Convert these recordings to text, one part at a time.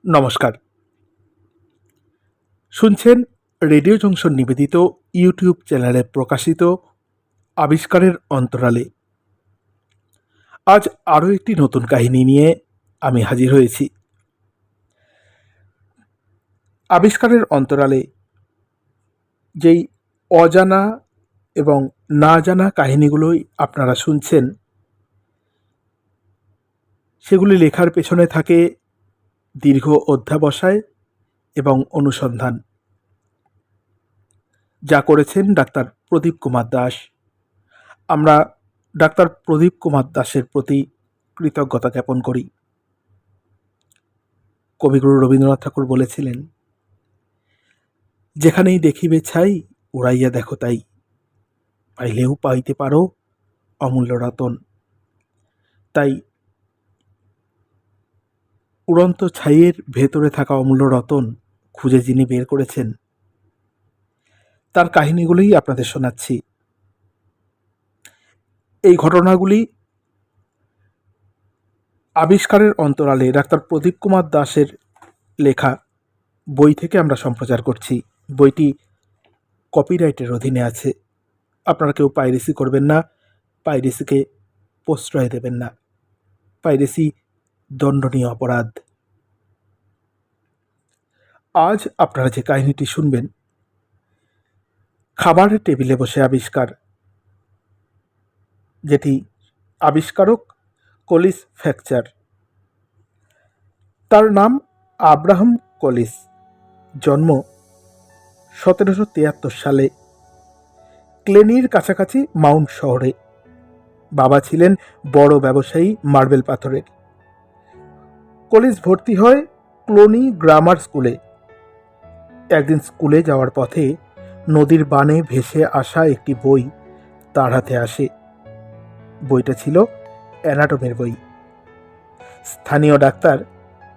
নমস্কার। শুনছেন radio junction নিবেদিত ইউটিউব চ্যানেলে প্রকাশিত আবিষ্কারের অন্তরালে। আজ আরও একটি নতুন কাহিনী নিয়ে আমি হাজির হয়েছি। আবিষ্কারের অন্তরালে যেই অজানা এবং না জানা কাহিনীগুলোই আপনারা শুনছেন, সেগুলি লেখার পেছনে থাকে দীর্ঘ অধ্যাবসায় এবং অনুসন্ধান, যা করেছেন ডাক্তার প্রদীপ কুমার দাস। আমরা ডাক্তার প্রদীপ কুমার দাসের প্রতি কৃতজ্ঞতা জ্ঞাপন করি। কবিগুরু রবীন্দ্রনাথ ঠাকুর বলেছিলেন, যেখানেই দেখিবে ছাই উড়াইয়া দেখো তাই, পাইলেও পাইতে পারো অমূল্য রতন। তাই উড়ন্ত ছাইয়ের ভেতরে থাকা অমূল্য রতন খুঁজে যিনি বের করেছেন, তার কাহিনীগুলোই আপনাদের শোনাচ্ছি। এই ঘটনাগুলি আবিষ্কারের অন্তরালে ডাক্তার প্রদীপ কুমার দাসের লেখা বই থেকে আমরা সম্প্রচার করছি। বইটি কপিরাইটের অধীনে আছে। আপনারা কেউ পাইরেসি করবেন না, পাইরেসিকে প্রশ্রয় দেবেন না। পাইরেসি দণ্ডনীয় অপরাধ। আজ আপনারা যে কাহিনীটি শুনবেন, খাবারের টেবিলে বসে আবিষ্কার, যেটি আবিষ্কারক কলিস ফ্র্যাকচার। তার নাম আব্রাহাম কলিস। জন্ম 1773 সালে ক্লেনির কাছাকাছি মাউন্ট শহরে। বাবা ছিলেন বড় ব্যবসায়ী মার্বেল পাথরের। কলিস ভর্তি হয় ক্লোনি গ্রামার স্কুলে। একদিন স্কুলে যাওয়ার পথে নদীর বানে ভেসে আসা একটি বই তার হাতে আসে। বইটা ছিল অ্যানাটমির বই। স্থানীয় ডাক্তার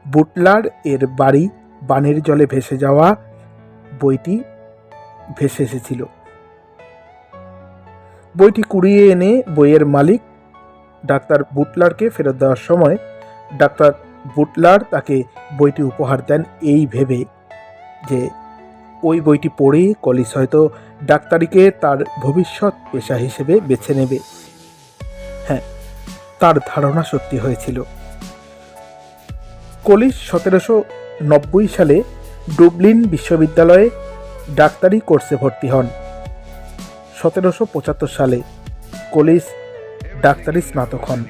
বুটলার এর বাড়ি বানের জলে ভেসে যাওয়া বইটি ভেসে এসেছিল। বইটি কুড়িয়ে এনে বইয়ের মালিক ডাক্তার বুটলারকে ফেরত দেওয়ার সময় ডাক্তার বুটলার তাকে বইটি উপহার দেন, এই ভেবে যে ওই বইটি পড়ে কলিস হয়তো ডাক্তারিকে তার ভবিষ্যৎ পেশা হিসেবে বেছে নেবে। হ্যাঁ, তার ধারণা সত্যি হয়েছিল। কলিস 1790 সালে ডুবলিন বিশ্ববিদ্যালয়ে ডাক্তারি কোর্সে ভর্তি হন। 1775 সালে কলিস ডাক্তারি স্নাতক হন।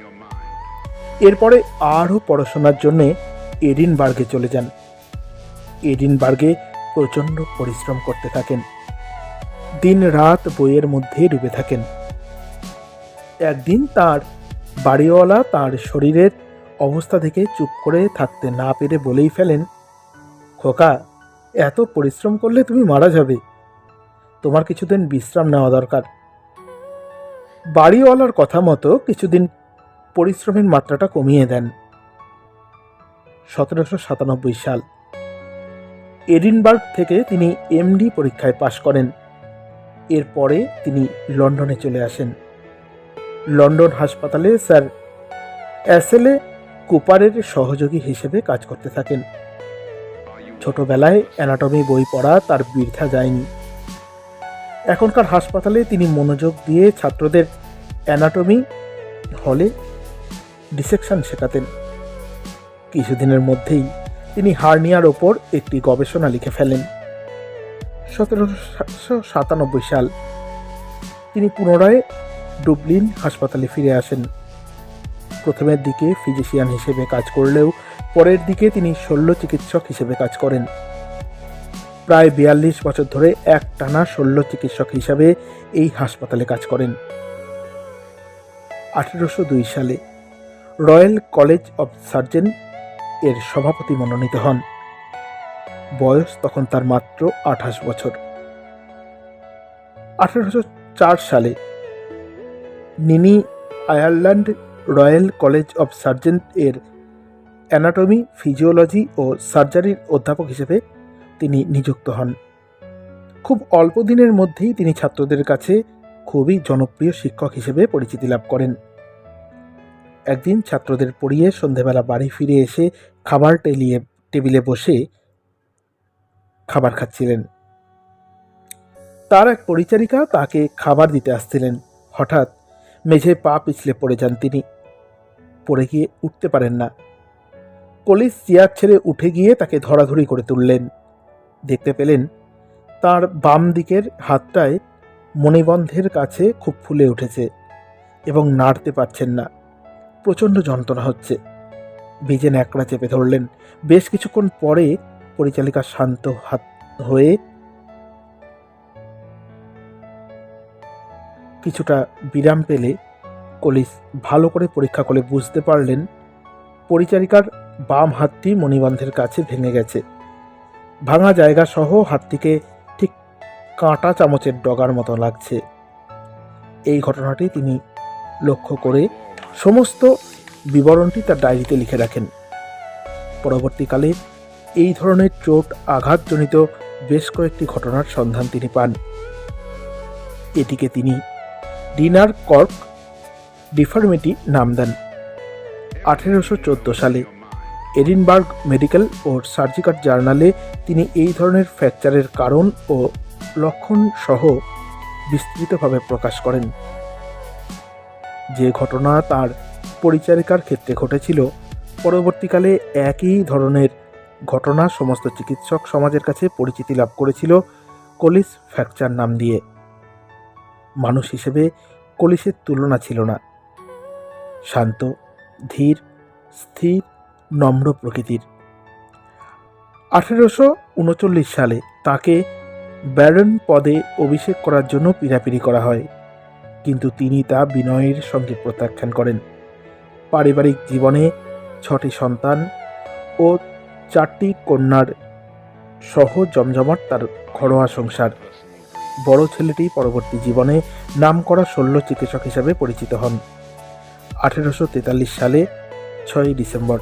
এরপরে আরও পড়াশোনার জন্যে এডিনবার্গে চলে যান। এডিনবার্গে প্রচণ্ড পরিশ্রম করতে থাকেন। দিন রাত বইয়ের মধ্যে ডুবে থাকেন। একদিন তার বাড়িওয়ালা তার শরীরের অবস্থা দেখে চুপ করে থাকতে না পেরে বলেই ফেলেন, খোকা, এত পরিশ্রম করলে তুমি মারা যাবে, তোমার কিছুদিন বিশ্রাম নেওয়া দরকার। বাড়িওয়ালার কথা মতো কিছুদিন পরিশ্রমের মাত্রাটা কমিয়ে দেন। 1797 সাল এডিনবার্গ থেকে তিনি এমডি পরীক্ষায় পাশ করেন। এরপরে তিনি লন্ডনে চলে আসেন। লন্ডন হাসপাতালে স্যার অ্যাসেলে কুপারের সহযোগী হিসেবে কাজ করতে থাকেন। ছোটবেলায় অ্যানাটমি বই পড়া তার বৃথা যায়নি। এখনকার হাসপাতালে তিনি মনোযোগ দিয়ে ছাত্রদের অ্যানাটমি হলে ডিসেকশন শেখাতেন। কিছুদিনের মধ্যেই তিনি হার্নিয়ার ওপর একটি গবেষণা লিখে ফেলেন। 1797 সাল তিনি পুনরায় ডুবলিন হাসপাতালে ফিরে আসেন। প্রথমের দিকে ফিজিশিয়ান হিসেবে কাজ করলেও পরের দিকে তিনি শল্য চিকিৎসক হিসেবে কাজ করেন। প্রায় 42 বছর ধরে একটানা শল্য চিকিৎসক হিসাবে এই হাসপাতালে কাজ করেন। 1802 সালে রয়্যাল কলেজ অব সার্জন এর সভাপতি মনোনীত হন। বয়স তখন তার মাত্র 28 বছর। 1804 সালে নিনি Ireland royal college of surgeon এর অ্যানাটমি, ফিজিওলজি ও সার্জারির অধ্যাপক হিসেবে তিনি নিযুক্ত হন। খুব অল্প দিনের মধ্যেই তিনি ছাত্রদের কাছে খুবই জনপ্রিয় শিক্ষক হিসেবে পরিচিতি লাভ করেন। একদিন ছাত্রদের পড়িয়ে সন্ধেবেলা বাড়ি ফিরে এসে খাবার টেবিলে টেবিলে বসে খাবার খাচ্ছিলেন। তার এক পরিচারিকা তাকে খাবার দিতে আসছিলেন। হঠাৎ মেঝে পা পিছলে পড়ে যান তিনি। পড়ে গিয়ে উঠতে পারেন না। কলিস চেয়ার ছেড়ে উঠে গিয়ে তাকে ধরাধরি করে তুললেন। দেখতে পেলেন তার বাম দিকের হাতটায় মণিবন্ধের কাছে খুব ফুলে উঠেছে এবং নাড়তে পারছেন না। প্রচণ্ড যন্ত্রণা হচ্ছে। ভিজে ন্যাকড়া চেপে ধরলেন। বেশ কিছুক্ষণ পরে পরিচালিকা শান্ত হাত হয়ে কিছুটা বিরাম পেলে কলিস ভালো করে পরীক্ষা করে বুঝতে পারলেন পরিচারিকার বাম হাতটি মণিবন্ধের কাছে ভেঙে গেছে। ভাঙা জায়গা সহ হাতটিকে ঠিক কাঁটা চামচের ডগার মতো লাগছে। এই ঘটনাটি তিনি লক্ষ্য করে সমস্ত বিবরণটি তার ডায়েরিতে লিখে রাখেন। পরবর্তীকালে এই ধরনের চোট আঘাতজনিত বেশ কয়েকটি ঘটনার সন্ধান তিনি পান। এটিকে তিনি ডিনার কর্ক ডিফর্মিটি নাম দেন। 1814 সালে এডিনবার্গ মেডিকেল ও সার্জিক্যাল জার্নালে তিনি এই ধরনের ফ্র্যাকচারের কারণ ও লক্ষণ সহ বিস্তৃতভাবে প্রকাশ করেন। যে ঘটনা তার পরিচারিকার ক্ষেত্রে ঘটেছিল, পরবর্তীকালে একই ধরনের ঘটনা সমস্ত চিকিৎসক সমাজের কাছে পরিচিতি লাভ করেছিল কলিস ফ্র্যাকচার নাম দিয়ে। মানুষ হিসেবে কলিসের তুলনা ছিল না। শান্ত, ধীর, স্থির, নম্র প্রকৃতির। 1839 সালে তাকে ব্যারন পদে অভিষেক করার জন্য পীড়াপিড়ি করা হয়, কিন্তু তিনি তা বিনয়ের সঙ্গে প্রত্যাখ্যান করেন। পারিবারিক জীবনে 6টি সন্তান ও 4টি কন্যার সহ জমজমাট তার ঘরোয়া সংসার। বড় ছেলেটি পরবর্তী জীবনে নামকরা শল্য চিকিৎসক হিসাবে পরিচিত হন। 1843 সালে 6 ডিসেম্বর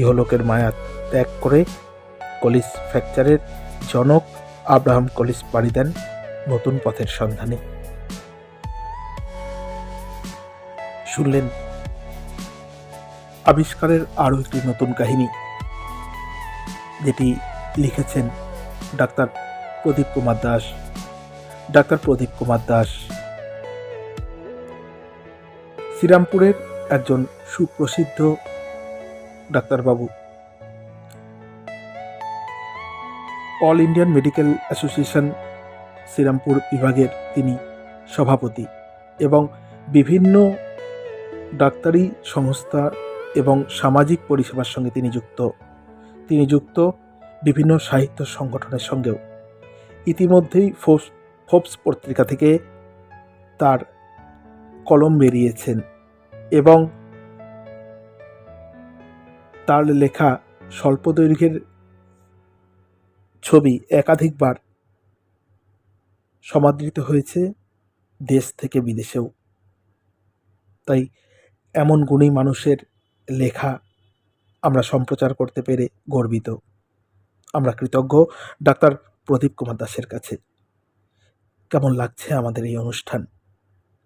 ইহলোকের মায়া ত্যাগ করে কলিস ফ্র্যাকচারের জনক আব্রাহাম কলিস পাড়ি দেন নতুন পথের সন্ধানে। শুনলেন আবিষ্কারের আরও একটি নতুন কাহিনী, যেটি লিখেছেন ডাক্তার প্রদীপ কুমার দাস। ডাক্তার প্রদীপ কুমার দাস শ্রীরামপুরের একজন সুপ্রসিদ্ধ ডাক্তারবাবু। All Indian Medical Association Serampore বিভাগের তিনি সভাপতি এবং বিভিন্ন ডাক্তারি সংস্থা এবং সামাজিক পরিষেবার সঙ্গে তিনি যুক্ত বিভিন্ন সাহিত্য সংগঠনের সঙ্গেও। ইতিমধ্যেই ফোর্বস পত্রিকা থেকে তার কলম বেরিয়েছেন এবং তার লেখা স্বল্প দৈর্ঘ্যের ছবি একাধিকবার সমাদৃত হয়েছে দেশ থেকে বিদেশেও। তাই এমন গুণী মানুষের লেখা আমরা সম্প্রচার করতে পেরে গর্বিত। আমরা কৃতজ্ঞ ডাক্তার প্রদীপ কুমার দাসের কাছে। কেমন লাগছে আমাদের এই অনুষ্ঠান?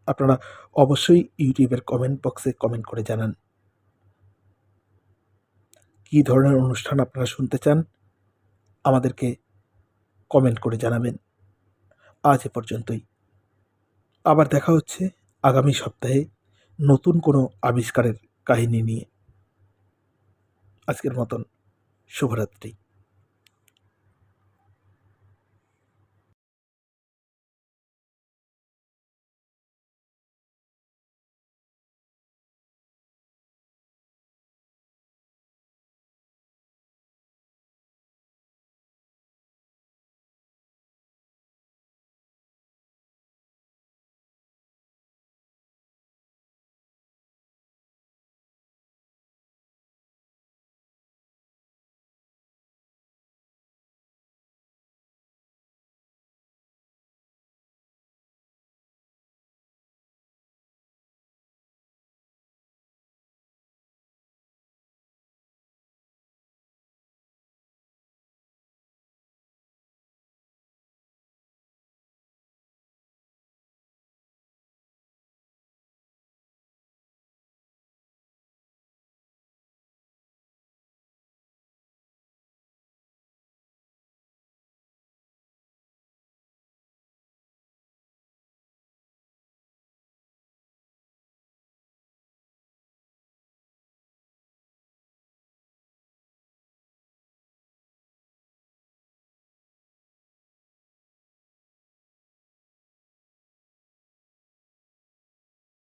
আপনারা অবশ্যই ইউটিউবের কমেন্ট বক্সে কমেন্ট করে জানান কী ধরনের অনুষ্ঠান আপনারা শুনতে চান, আমাদেরকে কমেন্ট করে জানাবেন। আজ এ পর্যন্তই। আবার দেখা হচ্ছে আগামী সপ্তাহে নতুন কোনো আবিষ্কারের কাহিনী নিয়ে। আজকের মতন শুভরাত্রি।